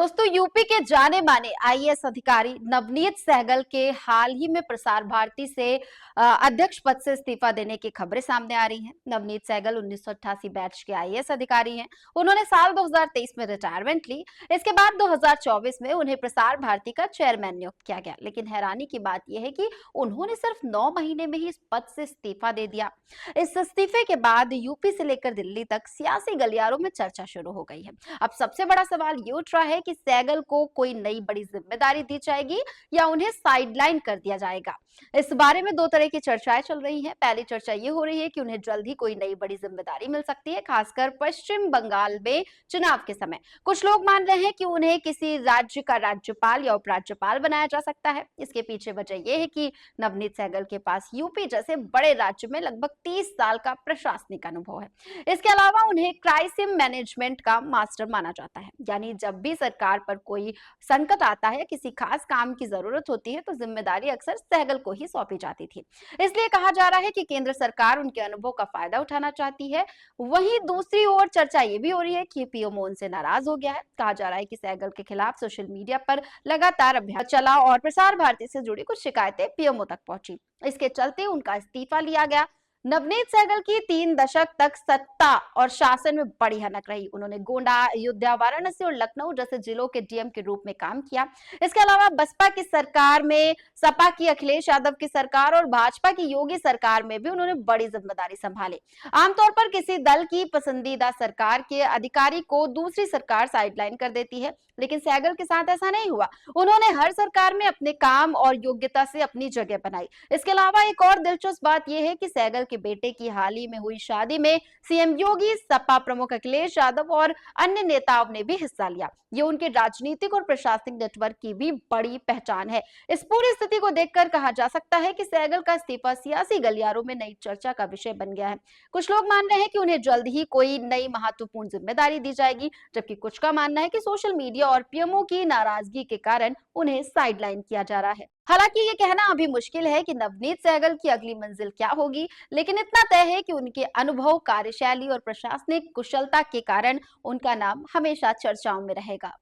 दोस्तों, यूपी के जाने माने आईएएस अधिकारी नवनीत सहगल के हाल ही में प्रसार भारती से अध्यक्ष पद से इस्तीफा देने की खबरें सामने आ रही हैं। नवनीत सहगल 1988 बैच के आईएएस अधिकारी हैं। उन्होंने साल 2023 में रिटायरमेंट ली। इसके बाद 2024 में उन्हें प्रसार भारती का चेयरमैन नियुक्त किया गया। लेकिन हैरानी की बात यह है कि उन्होंने सिर्फ 9 महीने में ही इस पद से इस्तीफा दे दिया। इस इस्तीफे के बाद यूपी से लेकर दिल्ली तक सियासी गलियारों में चर्चा शुरू हो गई है। अब सबसे बड़ा सवाल ये उठ रहा है कि सहगल को कोई नई बड़ी जिम्मेदारी दी जाएगी या उन्हें साइडलाइन कर दिया जाएगा। इस बारे में दो तरह की चर्चाएं चल रही हैं। पहली चर्चा ये हो रही है कि उन्हें जल्द ही कोई नई बड़ी जिम्मेदारी मिल सकती है, खासकर पश्चिम बंगाल में चुनाव के समय। कुछ लोग मान रहे हैं कि उन्हें किसी राज्य का राज्यपाल या उपराज्यपाल बनाया जा सकता है। इसके पीछे वजह यह है कि नवनीत सहगल के पास यूपी जैसे बड़े राज्य में लगभग 30 साल का प्रशासनिक अनुभव है। इसके अलावा उन्हें क्राइसिस मैनेजमेंट का मास्टर माना जाता है, यानी जब भी सरकार पर कोई संकट आता है, किसी खास काम की जरूरत होती है, तो जिम्मेदारी अक्सर सहगल को ही सौंपी जाती थी। इसलिए कहा जा रहा है कि केंद्र सरकार उनके अनुभव का फायदा उठाना चाहती है। वहीं दूसरी ओर चर्चा ये भी हो रही है कि पीएमओ उनसे नाराज हो गया है। कहा जा रहा है कि सहगल के खिलाफ सोशल मीडिया पर लगातार अभियान चला और प्रसार भारती से जुड़ी कुछ शिकायतें पीएमओ तक पहुंची। इसके चलते उनका इस्तीफा लिया गया। नवनीत सहगल की 3 दशक तक सत्ता और शासन में बड़ी हनक रही। उन्होंने गोंडा, अयोध्या, वाराणसी और लखनऊ जैसे जिलों के डीएम के रूप में काम किया। इसके अलावा बसपा की सरकार में, सपा की अखिलेश यादव की सरकार और भाजपा की योगी सरकार में भी उन्होंने बड़ी जिम्मेदारी संभाली। आमतौर पर किसी दल की पसंदीदा सरकार के अधिकारी को दूसरी सरकार साइडलाइन कर देती है, लेकिन सहगल के साथ ऐसा नहीं हुआ। उन्होंने हर सरकार में अपने काम और योग्यता से अपनी जगह बनाई। इसके अलावा एक और दिलचस्प बात यह है कि सहगल के बेटे की हाल ही में हुई शादी में सीएम योगी, सपा प्रमुख अखिलेश यादव और अन्य नेताओं ने भी हिस्सा लिया। ये उनके राजनीतिक और प्रशासनिक नेटवर्क की भी बड़ी पहचान है। इस पूरी स्थिति को देखकर कहा जा सकता है कि सहगल का इस्तीफा सियासी गलियारों में नई चर्चा का विषय बन गया है। कुछ लोग मान रहे हैं कि उन्हें जल्द ही कोई नई महत्वपूर्ण जिम्मेदारी दी जाएगी, जबकि कुछ का मानना है कि सोशल मीडिया और पीएमओ की नाराजगी के कारण उन्हें साइडलाइन किया जा रहा है। हालांकि ये कहना अभी मुश्किल है कि नवनीत सहगल की अगली मंजिल क्या होगी, लेकिन इतना तय है कि उनके अनुभव, कार्यशैली और प्रशासनिक कुशलता के कारण उनका नाम हमेशा चर्चाओं में रहेगा।